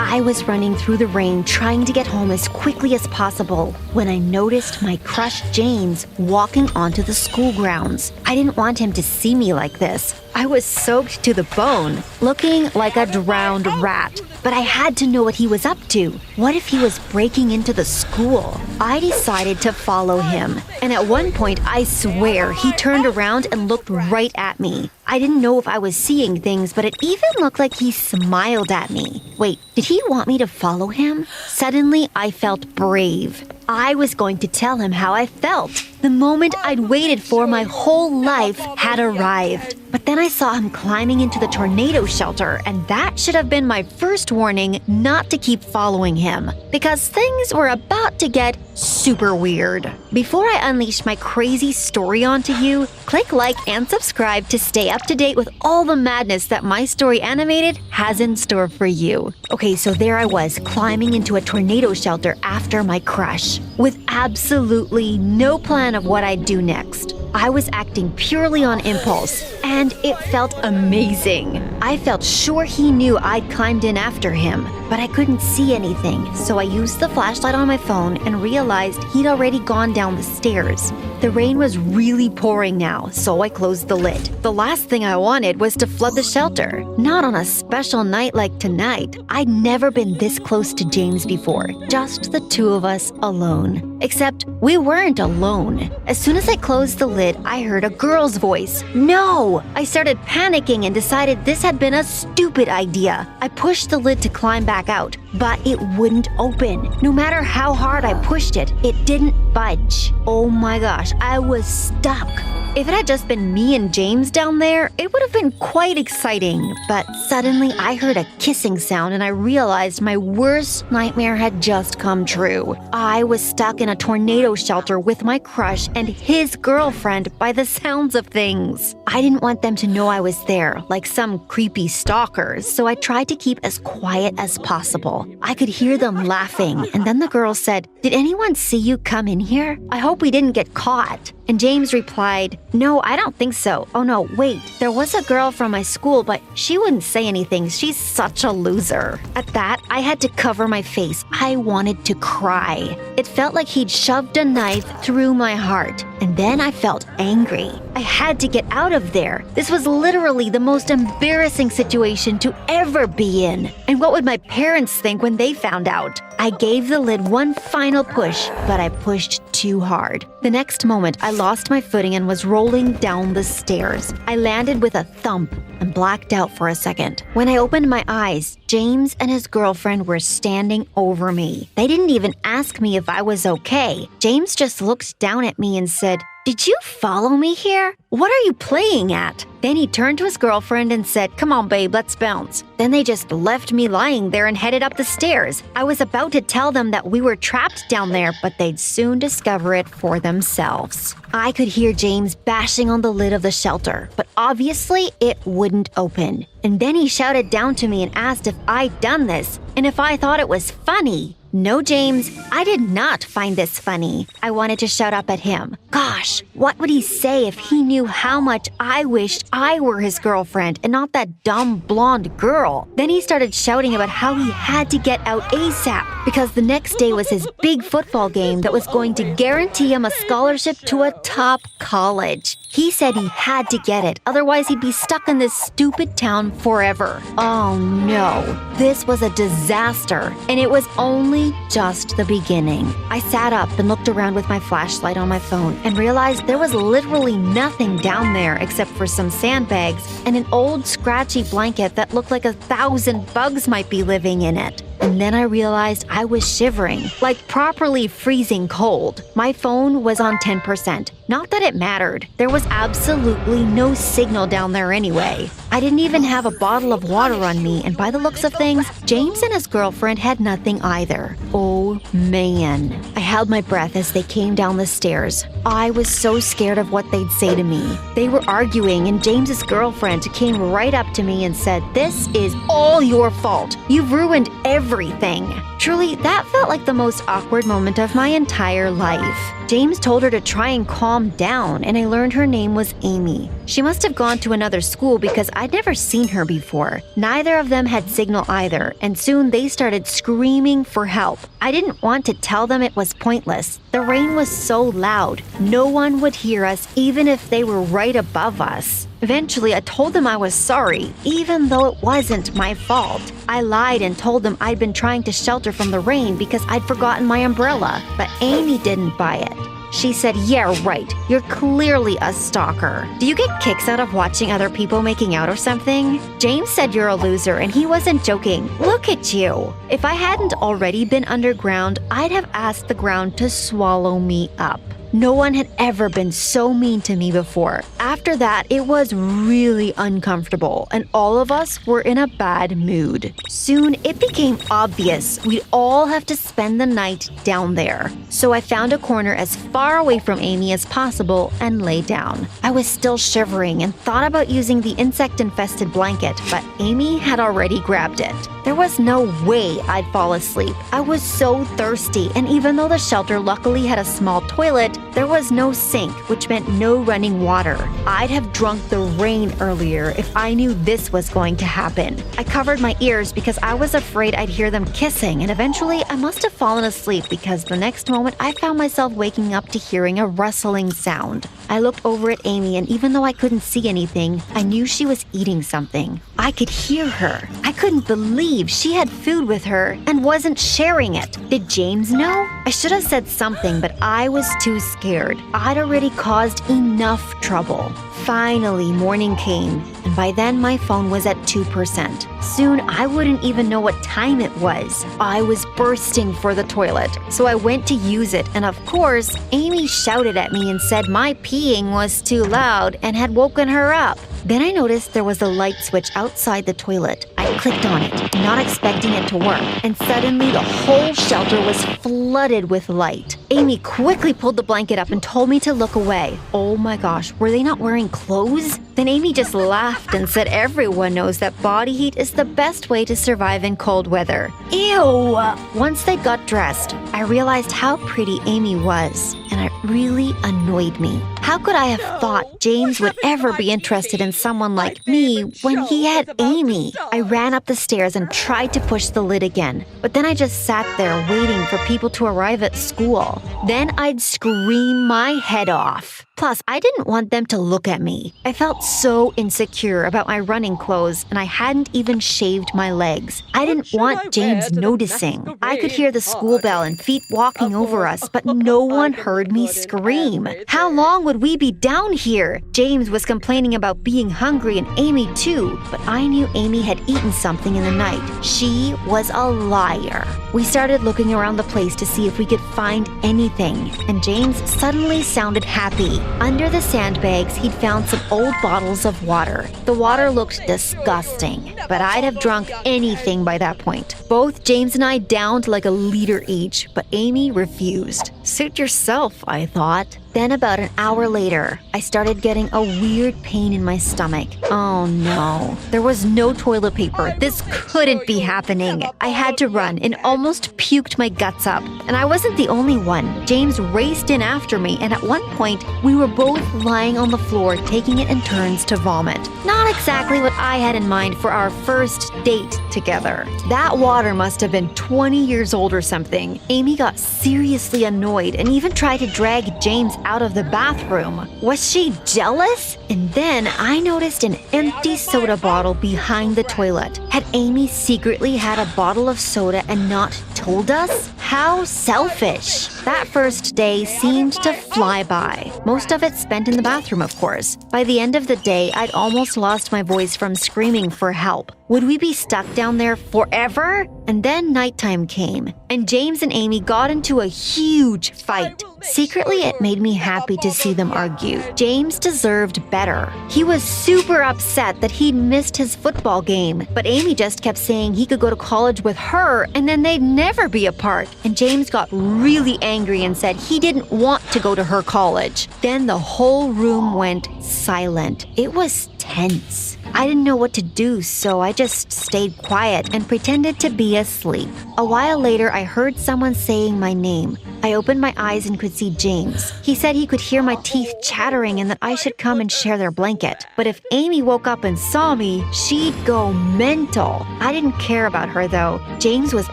I was running through the rain trying to get home as quickly as possible when I noticed my crush James walking onto the school grounds. I didn't want him to see me like this. I was soaked to the bone, looking like a drowned rat. But I had to know what he was up to. What if he was breaking into the school? I decided to follow him. And at one point, I swear, he turned around and looked right at me. I didn't know if I was seeing things, but it even looked like he smiled at me. Wait, did he want me to follow him? Suddenly, I felt brave. I was going to tell him how I felt. The moment I'd waited for my whole life had arrived. But then I saw him climbing into the tornado shelter, and that should have been my first warning not to keep following him, because things were about to get super weird. Before I unleash my crazy story onto you, click like and subscribe to stay up to date with all the madness that My Story Animated has in store for you. Okay, so there I was, climbing into a tornado shelter after my crush, with absolutely no plan of what I'd do next. I was acting purely on impulse, and it felt amazing. I felt sure he knew I'd climbed in after him, but I couldn't see anything, so I used the flashlight on my phone and realized he'd already gone down the stairs. The rain was really pouring now, so I closed the lid. The last thing I wanted was to flood the shelter. Not on a special night like tonight. I'd never been this close to James before, just the two of us alone. Except we weren't alone. As soon as I closed the lid, I heard a girl's voice. No! I started panicking and decided this had been a stupid idea. I pushed the lid to climb back out, but it wouldn't open. No matter how hard I pushed it, it didn't budge. Oh my gosh, I was stuck. If it had just been me and James down there, it would have been quite exciting. But suddenly I heard a kissing sound and I realized my worst nightmare had just come true. I was stuck in a tornado shelter with my crush and his girlfriend by the sounds of things. I didn't want them to know I was there, like some creepy stalkers, so I tried to keep as quiet as possible. I could hear them laughing, and then the girl said, "Did anyone see you come in here? I hope we didn't get caught." And James replied, "No, I don't think so. Oh no, wait, there was a girl from my school, but she wouldn't say anything. She's such a loser." At that, I had to cover my face. I wanted to cry. It felt like he'd shoved a knife through my heart. And then I felt angry. I had to get out of there. This was literally the most embarrassing situation to ever be in. And what would my parents think when they found out? I gave the lid one final push, but I pushed too hard. The next moment, I lost my footing and was rolling down the stairs. I landed with a thump and blacked out for a second. When I opened my eyes, James and his girlfriend were standing over me. They didn't even ask me if I was okay. James just looked down at me and said, "Did you follow me here? What are you playing at?" Then he turned to his girlfriend and said, "Come on, babe, let's bounce." Then they just left me lying there and headed up the stairs. I was about to tell them that we were trapped down there, but they'd soon discover it for themselves. I could hear James bashing on the lid of the shelter, but obviously it wouldn't open. And then he shouted down to me and asked if I'd done this and if I thought it was funny. No, James, I did not find this funny. I wanted to shout up at him. Gosh, what would he say if he knew how much I wished I were his girlfriend and not that dumb blonde girl? Then he started shouting about how he had to get out ASAP because the next day was his big football game that was going to guarantee him a scholarship to a top college. He said he had to get it, otherwise he'd be stuck in this stupid town forever. Oh no, this was a disaster, and it was only just the beginning. I sat up and looked around with my flashlight on my phone and realized there was literally nothing down there except for some sandbags and an old scratchy blanket that looked like 1,000 bugs might be living in it. And then I realized I was shivering, like properly freezing cold. My phone was on 10%. Not that it mattered. There was absolutely no signal down there anyway. I didn't even have a bottle of water on me, and by the looks of things, James and his girlfriend had nothing either. Oh man. I held my breath as they came down the stairs. I was so scared of what they'd say to me. They were arguing, and James's girlfriend came right up to me and said, "This is all your fault. You've ruined everything." Truly, that felt like the most awkward moment of my entire life. James told her to try and calm down, and I learned her name was Amy. She must have gone to another school because I'd never seen her before. Neither of them had signal either, and soon they started screaming for help. I didn't want to tell them it was pointless. The rain was so loud, no one would hear us even if they were right above us. Eventually, I told them I was sorry, even though it wasn't my fault. I lied and told them I'd been trying to shelter from the rain because I'd forgotten my umbrella, but Amy didn't buy it. She said, "Yeah, right. You're clearly a stalker. Do you get kicks out of watching other people making out or something?" James said you're a loser, and he wasn't joking. Look at you. If I hadn't already been underground, I'd have asked the ground to swallow me up. No one had ever been so mean to me before. After that, it was really uncomfortable, and all of us were in a bad mood. Soon, it became obvious we'd all have to spend the night down there. So I found a corner as far away from Amy as possible and lay down. I was still shivering and thought about using the insect-infested blanket, but Amy had already grabbed it. There was no way I'd fall asleep. I was so thirsty, and even though the shelter luckily had a small toilet, there was no sink, which meant no running water. I'd have drunk the rain earlier if I knew this was going to happen. I covered my ears because I was afraid I'd hear them kissing, and eventually I must have fallen asleep because the next moment I found myself waking up to hearing a rustling sound. I looked over at Amy, and even though I couldn't see anything, I knew she was eating something. I could hear her. I couldn't believe she had food with her and wasn't sharing it. Did James know? I should have said something, but I was too scared. I'd already caused enough trouble. Finally, morning came, and by then my phone was at 2%. Soon, I wouldn't even know what time it was. I was bursting for the toilet, so I went to use it, and of course, Amy shouted at me and said my peeing was too loud and had woken her up. Then I noticed there was a light switch outside the toilet. I clicked on it, not expecting it to work, and suddenly the whole shelter was flooded with light. Amy quickly pulled the blanket up and told me to look away. Oh my gosh, were they not wearing clothes? Then Amy just laughed and said everyone knows that body heat is the best way to survive in cold weather. Ew! Once they got dressed, I realized how pretty Amy was, and it really annoyed me. How could I have thought James would ever be interested in someone like me when he had Amy? I ran up the stairs and tried to push the lid again, but then I just sat there waiting for people to arrive at school. Then I'd scream my head off. Plus, I didn't want them to look at me. I felt so insecure about my running clothes, and I hadn't even shaved my legs. I didn't want James noticing. I could hear the school bell and feet walking over us, but no one heard me scream. How long would we be down here? James was complaining about being hungry, and Amy too, but I knew Amy had eaten something in the night. She was a liar. We started looking around the place to see if we could find anything, and James suddenly sounded happy. Under the sandbags, he'd found some old bottles of water. The water looked disgusting, but I'd have drunk anything by that point. Both James and I downed like a liter each, but Amy refused. Suit yourself, I thought. Then about an hour later, I started getting a weird pain in my stomach. Oh no, there was no toilet paper. This couldn't be happening. I had to run and almost puked my guts up. And I wasn't the only one. James raced in after me, and at one point, we were both lying on the floor taking it in turns to vomit. Not exactly what I had in mind for our first date together. That water must have been 20 years old or something. Amy got seriously annoyed and even tried to drag James out of the bathroom. Was she jealous? And then I noticed an empty soda bottle behind the toilet. Had Amy secretly had a bottle of soda and not told us? How selfish. That first day seemed to fly by. Most of it spent in the bathroom, of course. By the end of the day, I'd almost lost my voice from screaming for help. Would we be stuck down there forever? And then nighttime came, and James and Amy got into a huge fight. Secretly, it made me happy to see them argue. James deserved better. He was super upset that he'd missed his football game, but Amy just kept saying he could go to college with her and then they'd never be apart. And James got really angry and said he didn't want to go to her college. Then the whole room went silent. It was tense. I didn't know what to do, so I just stayed quiet and pretended to be asleep. A while later, I heard someone saying my name. I opened my eyes and could see James. He said he could hear my teeth chattering and that I should come and share their blanket. But if Amy woke up and saw me, she'd go mental. I didn't care about her though. James was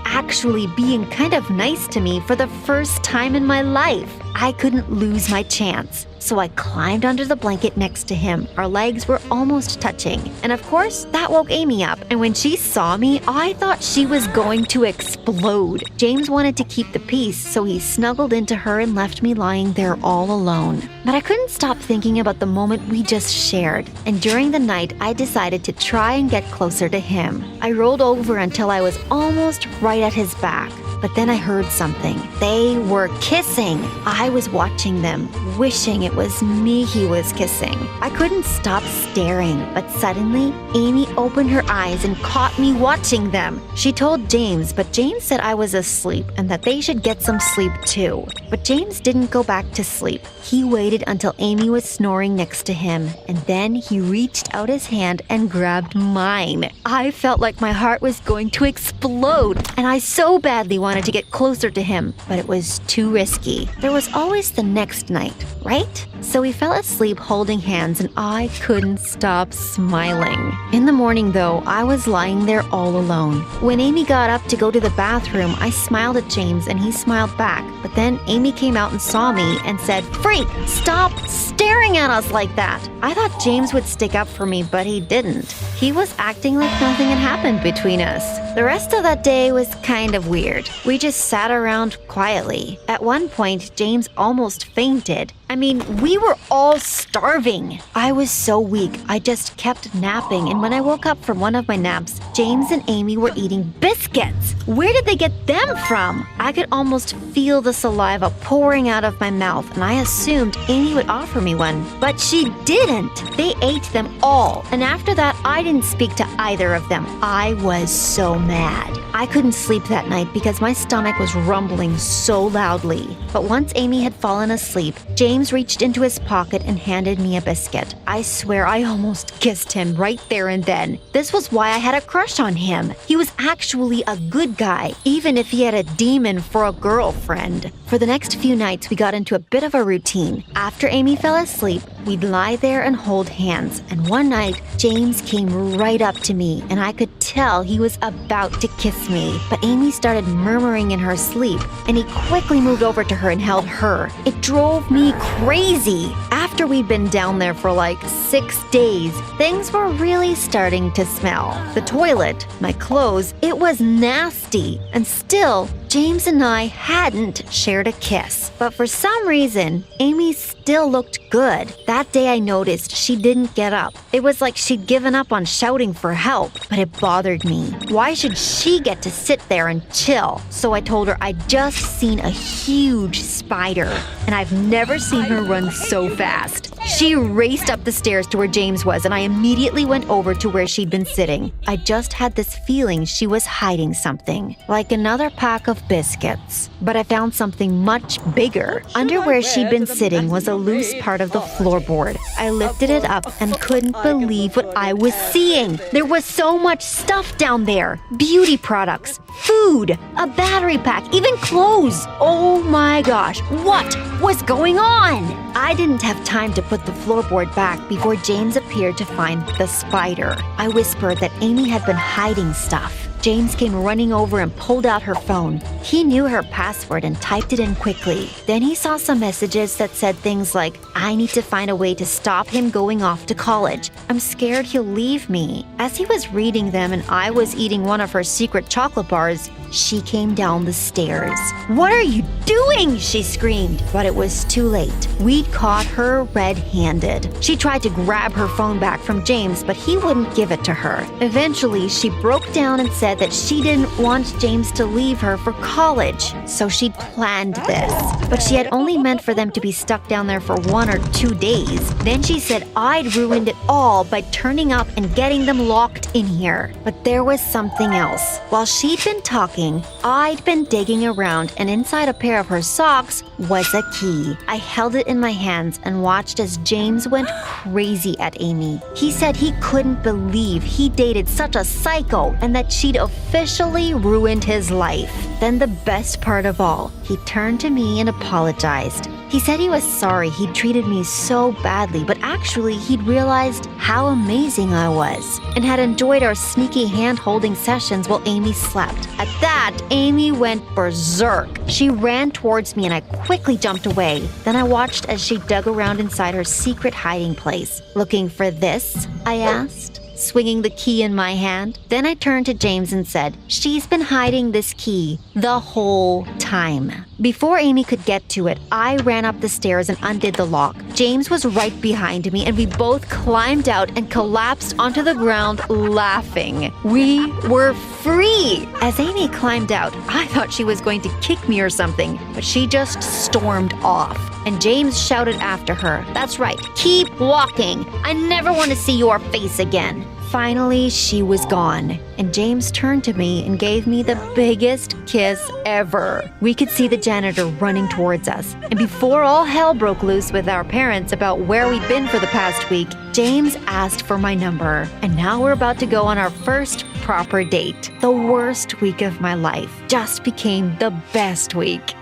actually being kind of nice to me for the first time in my life. I couldn't lose my chance. So I climbed under the blanket next to him. Our legs were almost touching. And of course, that woke Amy up. And when she saw me, I thought she was going to explode. James wanted to keep the peace, so he snuggled into her and left me lying there all alone. But I couldn't stop thinking about the moment we just shared. And during the night, I decided to try and get closer to him. I rolled over until I was almost right at his back. But then I heard something. They were kissing. I was watching them, wishing it was me he was kissing. I couldn't stop staring, but suddenly, Amy opened her eyes and caught me watching them. She told James, but James said I was asleep and that they should get some sleep too. But James didn't go back to sleep. He waited until Amy was snoring next to him, and then he reached out his hand and grabbed mine. I felt like my heart was going to explode, and I so badly wanted to get closer to him, but it was too risky. There was always the next night, right? So we fell asleep holding hands, and I couldn't stop smiling. In the morning, though, I was lying there all alone. When Amy got up to go to the bathroom, I smiled at James, and he smiled back. But then Amy came out and saw me and said, "Freak, stop staring at us like that." I thought James would stick up for me, but he didn't. He was acting like nothing had happened between us. The rest of that day was kind of weird. We just sat around quietly. At one point, James almost fainted. I mean, we were all starving. I was so weak, I just kept napping, and when I woke up from one of my naps, James and Amy were eating biscuits. Where did they get them from? I could almost feel the saliva pouring out of my mouth, and I assumed Amy would offer me one, but she didn't. They ate them all, and after that, I didn't speak to either of them. I was so mad. I couldn't sleep that night because my stomach was rumbling so loudly. But once Amy had fallen asleep, James reached into his pocket and handed me a biscuit. I swear I almost kissed him right there and then. This was why I had a crush on him. He was actually a good guy, even if he had a demon for a girlfriend. For the next few nights, we got into a bit of a routine. After Amy fell asleep, we'd lie there and hold hands. And one night, James came right up to me, and I could tell he was about to kiss me. But Amy started murmuring in her sleep, and he quickly moved over to her and held her. It drove me crazy. After we'd been down there for like 6 days, things were really starting to smell. The toilet, my clothes, it was nasty. And still, James and I hadn't shared a kiss. But for some reason, Amy still looked good. That day I noticed she didn't get up. It was like she'd given up on shouting for help, but it bothered me. Why should she get to sit there and chill? So I told her I'd just seen a huge spider, and I've never seen her run so fast. She raced up the stairs to where James was, and I immediately went over to where she'd been sitting. I just had this feeling she was hiding something, like another pack of biscuits. But I found something much bigger. Under where she'd been sitting was a loose part of the floorboard. I lifted it up and couldn't believe what I was seeing. There was so much stuff down there. Beauty products, food, a battery pack, even clothes. Oh my gosh, what was going on? I didn't have time to put the floorboard back before James appeared to find the spider. I whispered that Amy had been hiding stuff. James came running over and pulled out her phone. He knew her password and typed it in quickly. Then he saw some messages that said things like, "I need to find a way to stop him going off to college. I'm scared he'll leave me." As he was reading them and I was eating one of her secret chocolate bars, she came down the stairs. "What are you doing?" she screamed. But it was too late. We'd caught her red-handed. She tried to grab her phone back from James, but he wouldn't give it to her. Eventually, she broke down and said said that she didn't want James to leave her for college, so she'd planned this. But she had only meant for them to be stuck down there for 1 or 2 days. Then she said I'd ruined it all by turning up and getting them locked in here. But there was something else. While she'd been talking, I'd been digging around, and inside a pair of her socks was a key. I held it in my hands and watched as James went crazy at Amy. He said he couldn't believe he dated such a psycho and that she'd officially ruined his life. Then the best part of all, he turned to me and apologized. He said he was sorry he'd treated me so badly, but actually he'd realized how amazing I was and had enjoyed our sneaky hand-holding sessions while Amy slept. At that, Amy went berserk. She ran towards me and I quickly jumped away. Then I watched as she dug around inside her secret hiding place. "Looking for this?" I asked, swinging the key in my hand. Then I turned to James and said, "She's been hiding this key the whole time." Before Amy could get to it, I ran up the stairs and undid the lock. James was right behind me and we both climbed out and collapsed onto the ground laughing. We were free! As Amy climbed out, I thought she was going to kick me or something, but she just stormed off. And James shouted after her, "That's right, keep walking. I never want to see your face again." Finally, she was gone, and James turned to me and gave me the biggest kiss ever. We could see the janitor running towards us, and before all hell broke loose with our parents about where we'd been for the past week, James asked for my number, and now we're about to go on our first proper date. The worst week of my life just became the best week.